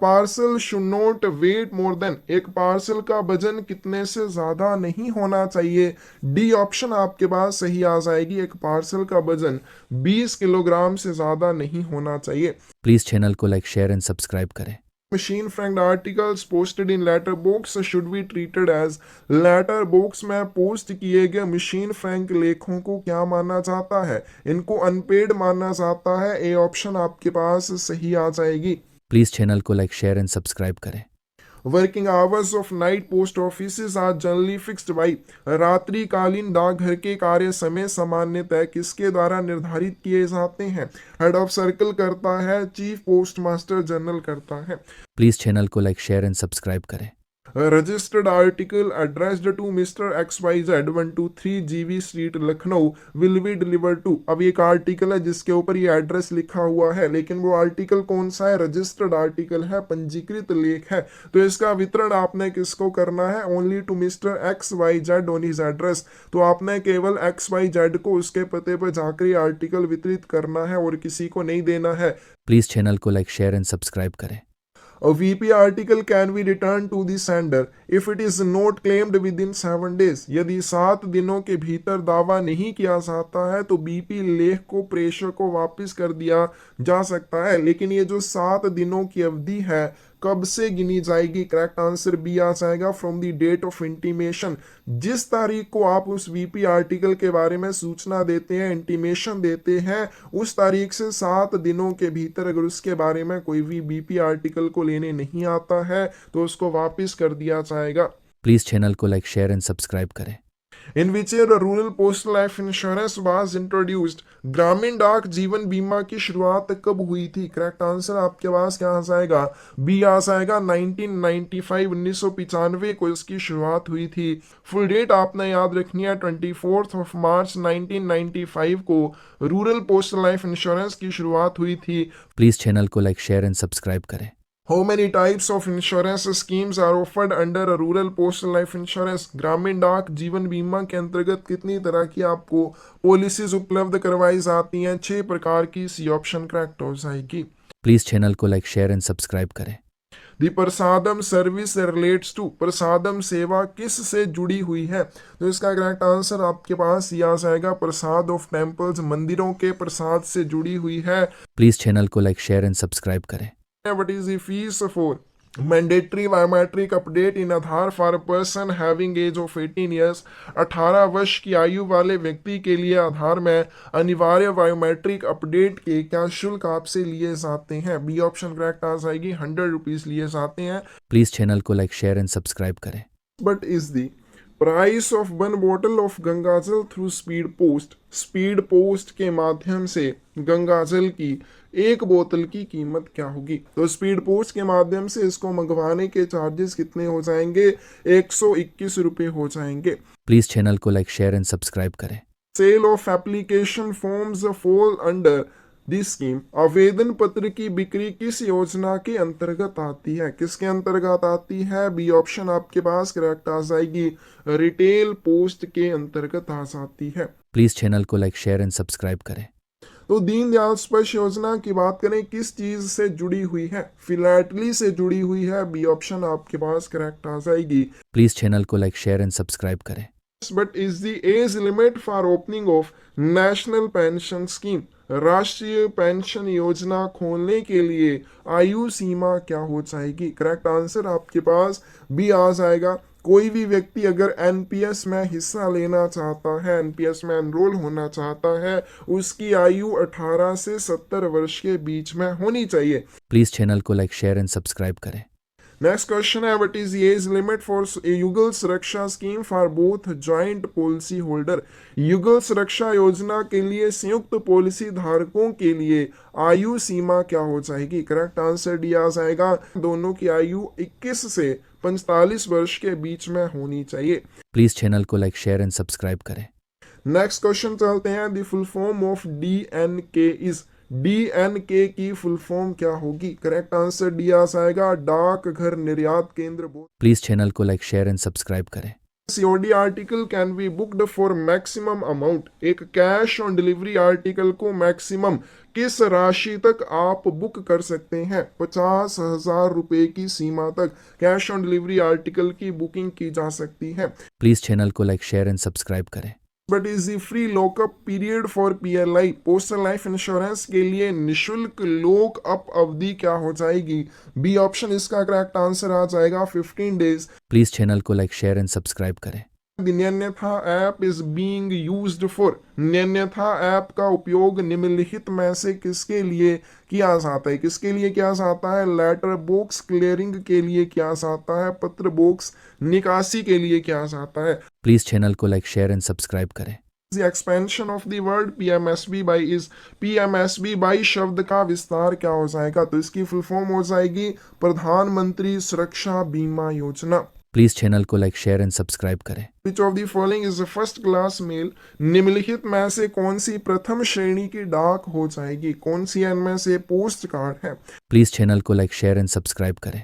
Parcel should not wait more than, एक parcel का वजन कितने से ज्यादा नहीं होना चाहिए। डी ऑप्शन आपके पास सही आ जाएगी, एक पार्सल का वजन 20 किलोग्राम से ज्यादा नहीं होना चाहिए। प्लीज चैनल को लाइक शेयर एंड सब्सक्राइब करें। Machine franked articles posted in letter box should be treated as, letter box में पोस्ट किए गए मशीन फ्रैंक लेखों को क्या माना जाता है, इनको अनपेड माना जाता है। ए ऑप्शन आपके पास सही आ जाएगी। प्लीज चैनल को लाइक शेयर एंड सब्सक्राइब करें। Working hours of night post office are generally fixed by, रात्रिकालीन डाकघर के कार्य समय सामान्यतः किसके द्वारा निर्धारित किए जाते हैं। हेड ऑफ सर्कल करता है, चीफ पोस्ट मास्टर जनरल करता है। प्लीज चैनल को लाइक शेयर एंड सब्सक्राइब करें। Registered article addressed to mister XYZ 123 GV street Lucknow will be delivered to. अब एक आर्टिकल है जिसके ऊपर ये एड्रेस लिखा हुआ है, लेकिन वो आर्टिकल कौन सा है, रजिस्टर्ड आर्टिकल है, पंजीकृत लेख है। तो इसका वितरण आपने किसको करना है, only to mister XYZ on his address. तो आपने केवल XYZ को उसके पते पर जाकर ये आर्टिकल वितरित करना है और किसी को नहीं देना है। प्लीज चैनल को लाइक शेयर एंड सब्सक्राइब करें। A VP article can be returned to the sender if it is not claimed within 7 days। यदि 7 दिनों के भीतर दावा नहीं किया जाता है तो बीपी लेख को प्रेषक को वापस कर दिया जा सकता है। लेकिन ये जो 7 दिनों की अवधि है कब से गिनी जाएगी, करेक्ट आंसर बी आ जाएगा, from the date of intimation. जिस तारीख को आप उस वीपी आर्टिकल के बारे में सूचना देते हैं, इंटीमेशन देते हैं, उस तारीख से 7 दिनों के भीतर अगर उसके बारे में कोई भी बीपी आर्टिकल को लेने नहीं आता है तो उसको वापस कर दिया जाएगा। प्लीज चैनल को लाइक शेयर एंड सब्सक्राइब करें। In which year rural postal life insurance was introduced, ग्रामीण डाक जीवन बीमा की शुरुआत कब हुई थी। करेक्ट आंसर आपके पास क्या आ जाएगा, बी आ जाएगा, 1995 1995 को इसकी शुरुआत हुई थी। फुल डेट आपने याद रखनी है, 24 मार्च 1995 को रूरल पोस्टल लाइफ इंश्योरेंस की शुरुआत हुई थी। प्लीज चैनल को लाइक शेयर एंड सब्सक्राइब करें। How many types of insurance schemes are offered under a rural postal life insurance? ग्रामीण डाक जीवन बीमा के अंतर्गत कितनी तरह की आपको पॉलिसीज उपलब्ध करवाई जाती हैं, 6 प्रकार की। सी ऑप्शन करेक्ट हो जाएगी। प्लीज चैनल को लाइक शेयर एंड सब्सक्राइब करें। दी प्रसादम सर्विस रिलेट्स टू, प्रसादम सेवा किस से जुड़ी हुई है। तो इसका करेक्ट आंसर आपके पास ये आ जाएगा, प्रसाद ऑफ टेम्पल्स, मंदिरों के प्रसाद से जुड़ी हुई है। प्लीज चैनल को लाइक शेयर एंड सब्सक्राइब करें। What is the fees for mandatory biometric update in Aadhaar for a person having age of 18 years? 18 वर्ष की आयु वाले व्यक्ति के लिए आधार में अनिवार्य बायोमेट्रिक अपडेट के क्या शुल्क आपसे लिए जाते हैं। बी ऑप्शन करेक्ट आ जाएगी, 100 रुपीज लिए जाते हैं। प्लीज चैनल को लाइक शेयर एंड सब्सक्राइब करें। But is the price of 1 bottle of Gangajal through speed post, speed post के माध्यम से गंगाजल की एक बोतल की कीमत क्या होगी। तो स्पीड पोस्ट के माध्यम से इसको मंगवाने के चार्जेस कितने हो जाएंगे, 121 रुपए हो जाएंगे। प्लीज चैनल को लाइक शेयर एंड सब्सक्राइब करें। Sale of application forms fall under this scheme, आवेदन पत्र की बिक्री किस योजना के अंतर्गत आती है, किसके अंतर्गत आती है। बी ऑप्शन आपके पास करेक्ट आ जाएगी, रिटेल पोस्ट के अंतर्गत आ जाती है। प्लीज चैनल को लाइक शेयर एंड सब्सक्राइब करें। तो दीनदयाल स्पर्श योजना की बात करें किस चीज से जुड़ी हुई है, फिलैटली से जुड़ी हुई है। बी ऑप्शन आपके पास करेक्ट आ जाएगी। प्लीज चैनल को लाइक शेयर एंड सब्सक्राइब करें। But is the age limit for opening of national pension scheme, राष्ट्रीय पेंशन योजना खोलने के लिए आयु सीमा क्या हो जाएगी। करेक्ट आंसर आपके पास बी आ जाएगा, कोई भी व्यक्ति अगर एनपीएस में हिस्सा लेना चाहता है, एनपीएस में एनरोल होना चाहता है, उसकी आयु 18 से 70 वर्ष के बीच में होनी चाहिए। प्लीज चैनल को लाइक शेयर एंड सब्सक्राइब करें। नेक्स्ट क्वेश्चन है, what is the age limit for युगल सुरक्षा scheme for both joint policy holder. युगल सुरक्षा योजना के लिए संयुक्त पॉलिसी धारकों के लिए आयु सीमा क्या हो जाएगी। करेक्ट आंसर डी आ जाएगा, दोनों की आयु 21 से 45 वर्ष के बीच में होनी चाहिए। प्लीज चैनल को लाइक शेयर एंड सब्सक्राइब करें। नेक्स्ट क्वेश्चन चलते हैं, the full form of DNK is, DNK की फुल फॉर्म क्या होगी। करेक्ट आंसर डी आ जाएगा, डाक घर निर्यात केंद्र बोर्ड। प्लीज चैनल को लाइक शेयर एंड सब्सक्राइब करें। प्लीज चैनल को लाइक शेयर एंड सब्सक्राइब करें। नेक्स्ट क्वेश्चन चलते हैं, the full form of DNK is, DNK की फुल फॉर्म क्या होगी। करेक्ट आंसर डी आ जाएगा, डाक घर निर्यात केंद्र board. COD article can be booked for maximum amount. एक कैश ऑन डिलीवरी आर्टिकल को मैक्सिमम किस राशि तक आप बुक कर सकते हैं? 50,000 रुपए की सीमा तक कैश ऑन डिलीवरी आर्टिकल की बुकिंग की जा सकती है। प्लीज़ चैनल को लाइक शेयर एंड सब्सक्राइब करें। But is the free lockup period for PLI postal life insurance के लिए निशुल्क लॉक अप अवधि क्या हो जाएगी? बी ऑप्शन इसका करेक्ट आंसर आ जाएगा 15 डेज। प्लीज़ चैनल को लाइक शेयर एंड सब्सक्राइब करें। न्यन्यथा app is being used for. न्यन्यथा ऐप का उपयोग निम्नलिखित में से किसके लिए किया जाता है? किसके लिए किया जाता है? लेटर बॉक्स क्लियरिंग के लिए किया जाता है, पत्र बॉक्स निकासी के लिए किया जाता है। प्लीज़ चैनल को लाइक शेयर एंड सब्सक्राइब करें। The expansion of the word PMSB by is PMSB by शब्द का विस्तार क्या हो जाएगा? तो इसकी फुल फॉर्म हो जाएगी प्रधानमंत्री सुरक्षा बीमा योजना। प्लीज़ चैनल को लाइक शेयर एंड सब्सक्राइब करें। Which of the following is the first class mail? निम्नलिखित में से कौन सी प्रथम श्रेणी की डाक हो जाएगी? कौन सी इनमें से पोस्ट कार्ड है? प्लीज़ चैनल को लाइक शेयर एंड सब्सक्राइब करें।